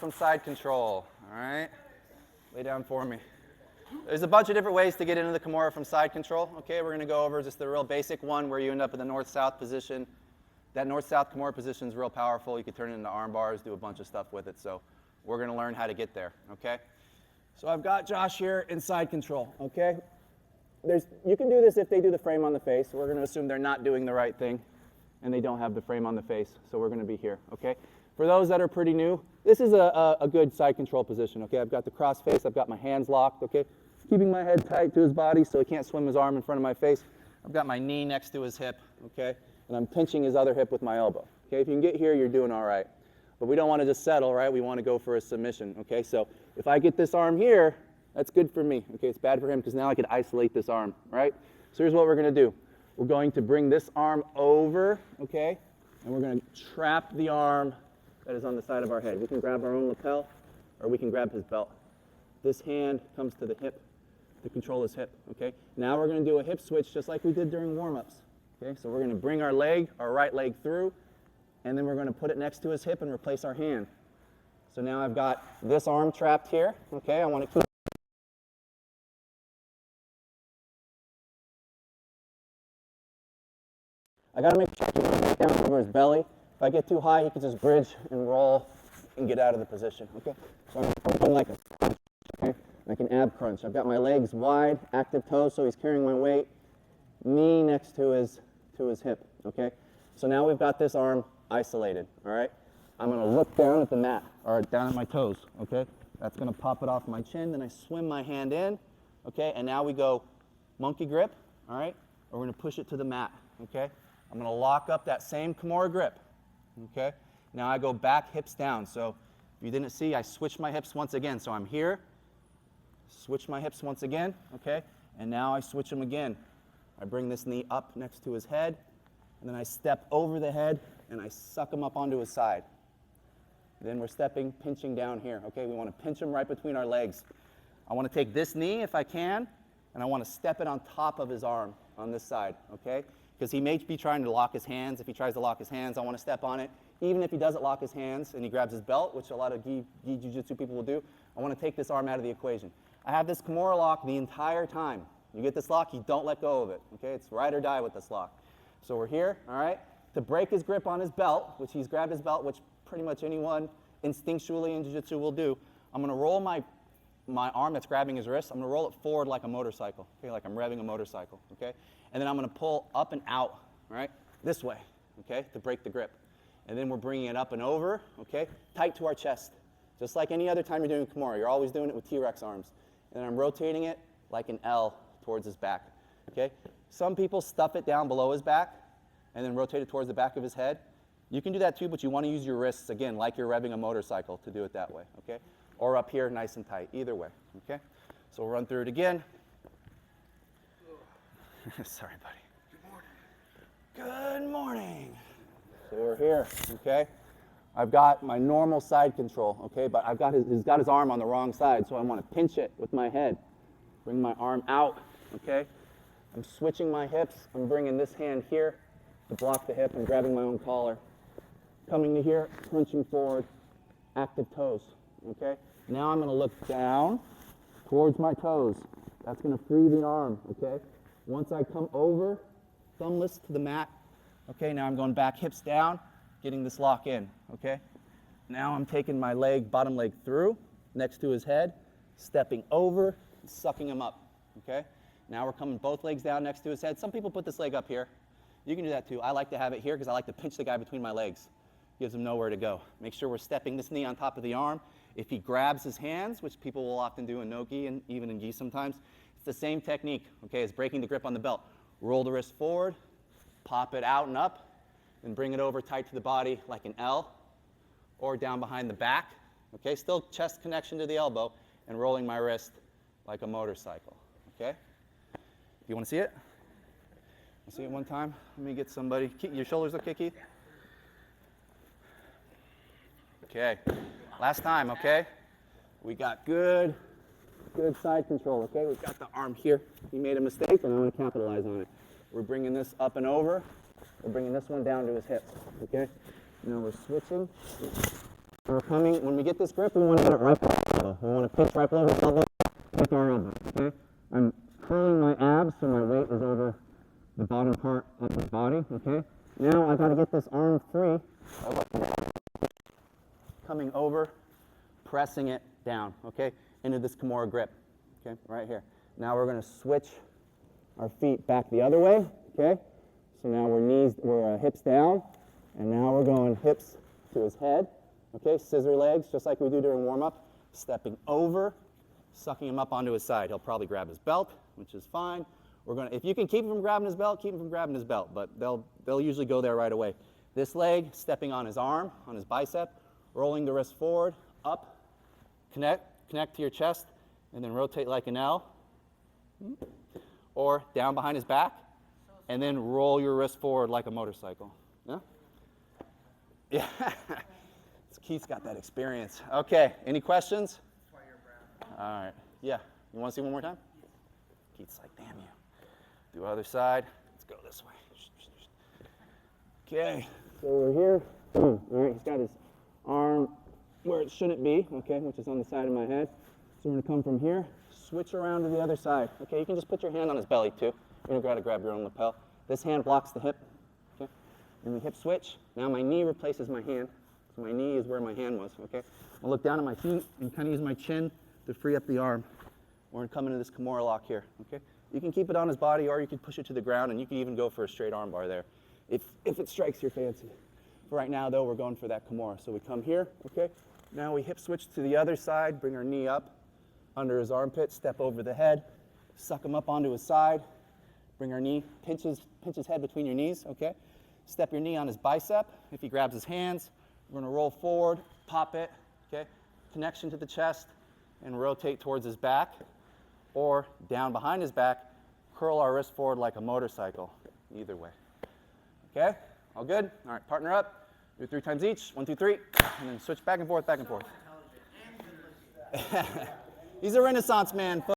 from side control, all right? Lay down for me. There's a bunch of different ways to get into the Kimura from side control. Okay, we're going to go over just the real basic one where you end up in the north-south position. That north-south Kimura position is real powerful. You can turn it into arm bars, do a bunch of stuff with it. So we're going to learn how to get there, okay? So I've got Josh here in side control, okay? You can do this if they do the frame on the face. We're going to assume they're not doing the right thing and they don't have the frame on the face. So we're going to be here, okay? For those that are pretty new, this is a good side control position, okay? I've got the cross face, I've got my hands locked, okay? Keeping my head tight to his body so he can't swim his arm in front of my face. I've got my knee next to his hip, okay? And I'm pinching his other hip with my elbow, okay? If you can get here, you're doing all right. But we don't want to just settle, right? We want to go for a submission, okay? So if I get this arm here, that's good for me, okay? It's bad for him because now I can isolate this arm, right? So here's what we're going to do. We're going to bring this arm over, okay? And we're going to trap the arm that is on the side of our head. We can grab our own lapel or we can grab his belt. This hand comes to the hip to control his hip, okay? Now we're going to do a hip switch just like we did during warm-ups, okay? So we're going to bring our right leg through, and then we're going to put it next to his hip and replace our hand. So now I've got this arm trapped here, okay? I want to keep I got to make sure he doesn't get down over his belly. If I get too high, he can just bridge and roll and get out of the position, okay? So I'm pumping like a crunch, okay? Like an ab crunch. I've got my legs wide, active toes, so he's carrying my weight. Knee next to his hip, okay? So now we've got this arm isolated, all right? I'm going to look down at the mat, or down at my toes, okay? That's going to pop it off my chin. Then I swim my hand in, okay? And now we go monkey grip, all right? Or we're going to push it to the mat, okay? I'm going to lock up that same Kimura grip, okay? Now I go back, hips down. So if you didn't see, I switch my hips once again. So I'm here, switch my hips once again, okay? And now I switch them again. I bring this knee up next to his head, and then I step over the head, and I suck him up onto his side. Then we're stepping, pinching down here, okay? We want to pinch him right between our legs. I want to take this knee, if I can, and I want to step it on top of his arm on this side, okay? Because he may be trying to lock his hands. If he tries to lock his hands, I want to step on it. Even if he doesn't lock his hands and he grabs his belt, which a lot of gi jiu-jitsu people will do, I want to take this arm out of the equation. I have this Kimura lock the entire time. You get this lock, you don't let go of it, okay? It's ride or die with this lock. So we're here, all right? To break his grip on his belt, which he's grabbed his belt, which pretty much anyone instinctually in jiu-jitsu will do, I'm going to roll my arm that's grabbing his wrist, I'm going to roll it forward like a motorcycle, okay? Like I'm revving a motorcycle, okay? And then I'm going to pull up and out, right? This way, okay? To break the grip. And then we're bringing it up and over, okay? Tight to our chest. Just like any other time you're doing Kimura, you're always doing it with T-Rex arms. And then I'm rotating it like an L towards his back, okay? Some people stuff it down below his back and then rotate it towards the back of his head. You can do that too, but you want to use your wrists, again, like you're revving a motorcycle to do it that way, okay? Or up here, nice and tight, either way, okay? So we'll run through it again. Sorry, buddy. Good morning. So we're here, okay? I've got my normal side control, okay? But he's got his arm on the wrong side, so I want to pinch it with my head. Bring my arm out, okay? I'm switching my hips. I'm bringing this hand here to block the hip and grabbing my own collar. Coming to here, punching forward, active toes, okay? Now I'm going to look down towards my toes. That's going to free the arm, okay? Once I come over, thumbless to the mat, okay, now I'm going back, hips down, getting this lock in, okay? Now I'm taking my bottom leg through, next to his head, stepping over, sucking him up, okay? Now we're coming both legs down next to his head. Some people put this leg up here. You can do that too. I like to have it here because I like to pinch the guy between my legs. Gives him nowhere to go. Make sure we're stepping this knee on top of the arm. If he grabs his hands, which people will often do in no gi and even in gi sometimes, it's the same technique, okay, as breaking the grip on the belt. Roll the wrist forward, pop it out and up, and bring it over tight to the body like an L, or down behind the back, okay? Still chest connection to the elbow, and rolling my wrist like a motorcycle, okay? You want to see it? Want to see it one time? Let me get somebody. Your shoulders okay, Keith? Okay, last time, okay? We got good side control, okay? We've got the arm here. He made a mistake, and I want to capitalize on it. We're bringing this up and over. We're bringing this one down to his hips, okay? Now we're switching. So we're coming, when we get this grip, we want to get it right below the elbow. We want to pitch right below the elbow with our elbow, okay? I'm curling my abs so my weight is over the bottom part of the body, okay? Now I've got to get this arm free. Coming over, pressing it down, okay? Into this Kimura grip, okay? Right here. Now we're going to switch our feet back the other way, okay? So now we're hips down, and now we're going hips to his head, okay? Scissor legs, just like we do during warm-up. Stepping over, sucking him up onto his side. He'll probably grab his belt, which is fine. If you can keep him from grabbing his belt, keep him from grabbing his belt, but they'll usually go there right away. This leg, stepping on his arm, on his bicep, rolling the wrist forward, up, connect to your chest, and then rotate like an L, or down behind his back, and then roll your wrist forward like a motorcycle. Yeah? Yeah. Keith's got that experience. Okay, any questions? That's why you're brown. All right. Yeah. You want to see one more time? Keith's like, damn you. Do other side. Let's go this way. Okay. So we're here. All right. He's got his arm where it shouldn't be, okay, which is on the side of my head. So we're going to come from here, switch around to the other side. Okay, you can just put your hand on his belly too. You don't got to grab your own lapel. This hand blocks the hip. Okay. And the hip switch. Now my knee replaces my hand. So my knee is where my hand was, okay? I'll look down at my feet and kind of use my chin to free up the arm. We're going to come into this Kimura lock here, okay? You can keep it on his body, or you can push it to the ground, and you can even go for a straight arm bar there if it strikes your fancy. For right now, though, we're going for that Kimura. So we come here, okay? Now we hip switch to the other side, bring our knee up under his armpit, step over the head, suck him up onto his side, bring our knee, pinch his head between your knees, okay? Step your knee on his bicep. If he grabs his hands, we're going to roll forward, pop it, okay? Connection to the chest, and rotate towards his back, or down behind his back, curl our wrist forward like a motorcycle, either way. Okay? All good? All right, partner up. Do 3 times each. 1, 2, 3. And then switch back and forth, back and forth. He's a Renaissance man.